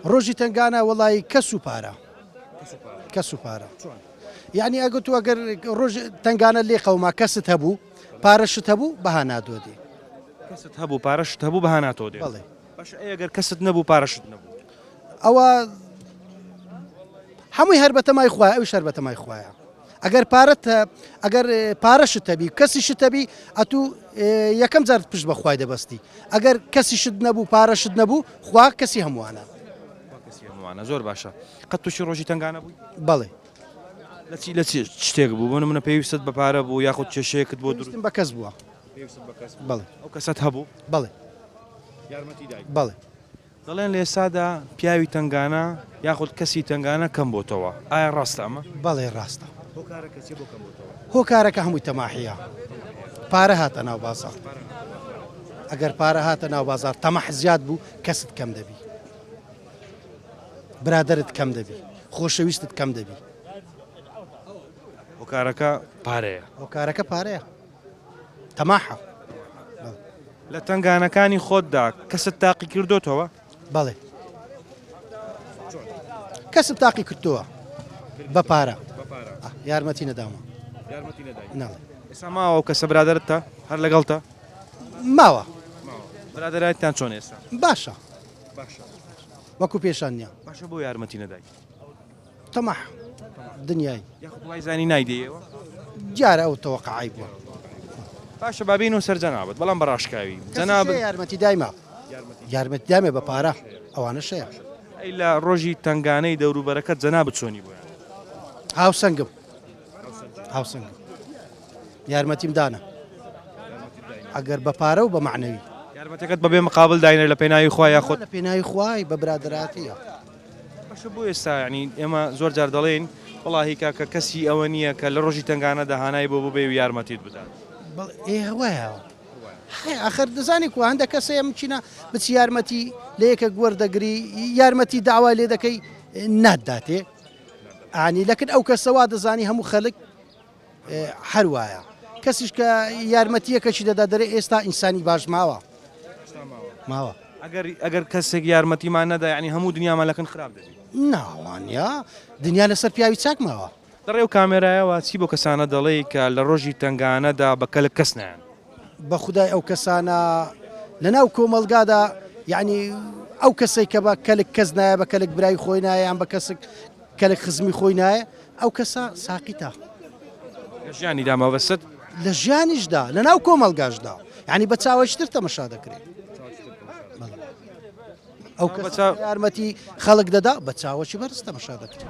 ڕۆژی تنگانە وڵی کەس و پارە کەس و پارە یعنی ئەگەر تو ئەگەر ڕۆژ تنگانە لێ قەوما کەست هەبوو پارەشت هەبوو بەها نادۆدی کەست هەبوو پارەشت هەبوو بەهاناتەوە دێ بەڵێ باش ئەگەر کەست نەبوو پارەشت نەبوو ئەوە هەمووی هەر بەتەمای خوایە ئەوش هەر بەتەمای خوایە ئەگەر پارەت ئەگەر پارەشت هەبی کەسیشت هەبی ئەتوو یەکەم جار پشت بە خوای دەبەستی ئەگەر کەسیشت نەبوو پارەشت نەبوو خوا کەسی هەمووانە هەمووانە زۆر باشە قەت تووشی ڕۆژی تنگانە بووی بەڵێ لە چی شتێک بوو بۆ منە پێویستت بە پارە بوو یاخود کێشەیەکت بۆ دروست بە کەس بووە بەڵێ ئەو کەسەت هەبوو بەڵێ یارمەتی دایک بەڵێ دەڵێن لە ئێستادا پیاوی تنگانە یاخود کەسی تنگانە کەم بۆتەوە ئایا ڕاستە ئەمە بەڵێ ڕاستە هۆکارە کەسی بۆ کەم بۆتەوە هۆکارەکە هەمووی تەماحیە پارە هاتە ناو بازار ئەگەر پارە هاتە ناو بازار تەمەح زیاد بوو کەست کەم دەبی برادرت کەم دەبی خۆشەویستت کەم دەبی هۆکارەکە پارەیە هۆکارەکە پارەیە تەماحە لە تنگانەکانی خۆتدا کەست تاقی کردوتەوە بەڵێ کەسم تاقی کردووە بە پارە یارمەتی نەداوە یارمەتی نەدای ناڵێ ئێستا ماوە ئەو کەسە برادرتە هەر لەگەڵتە ماوە برادرایتان چۆن ئێستا باشە باشە وەکو پێشان نییە باشە بۆ یارمەتی نەدای تەماح دنیای یاخود وای زانی نایدەیەوە دیارە ئەو تەوەقعی بووە باشە بابین و سەر جەنابەت بەڵام بەڕاشکاوی جەنابەت یارمەتی دایما یارمەتی دامێ بە پارە ئەوانە شەیە ئەی لە ڕۆژی تنگانەی دەوروبەرەکەت جەنابەت چۆنی بووە هاوسەنگم هاوسەنگم یارمەتیم دانە ئەگەر بە پارە و بە معنەوی یارمەتەکەت بەبێ مقابل داینە لە پێناوی خوا یاخۆت لە پێناوی خوای بە برادراتیە باشە بۆ ئێستا ینی ئێمە زۆر جار دەڵێن وڵی کاکە کەسی ئەوە نییە کە لە ڕۆژی تنگانە داهانای بۆ بێ و یارمەتیت بدات ئێوەیەوە ئاخر دەزانی کو هەندە کەسەیە مچینە بچی یارمەتی لە یەکە گوەردەگری یارمەتی داوا لێ دەکەی ناداتێ ئانی لەکن ئەو کەسەوا دەزانی هەموو خەڵک هەروایە کەسیش کە یارمەتیەکەشی دەدا دەرێ ئێستا ئینسانی باش ماوە ماوە ئەگەر کەسێک یارمەتیمان نەدا ینی هەموو دنیامان لەکن خراپ دەبێت ناوانیا دنیا لەسەر پیاوی چاک ماوە دەڕێ و کامێرایەوە چی بۆ کەسانە دەڵێ کە لە ڕۆژی تنگانەدا بە کەلک کەس نیان بە خودای ئەو کەسانە لەناو کۆمەلگادا یعنی ئەو کەسێک کە بە کەلک کەس نایە بە کەلک برای خۆی نایە یان بە کەسێک کەلک خزمی خۆی نایە ئەو کەسە ساقیتە ژیانی دامەبەست لە ژیانیشدا لەناو کۆمەلگاشدا یعنی بە چاوەشتر تەمەشا دەکرێت ئەو کەس یارمەتی خەڵک دەدا بە چاوەشی بەرز تەمەشا دەکرێت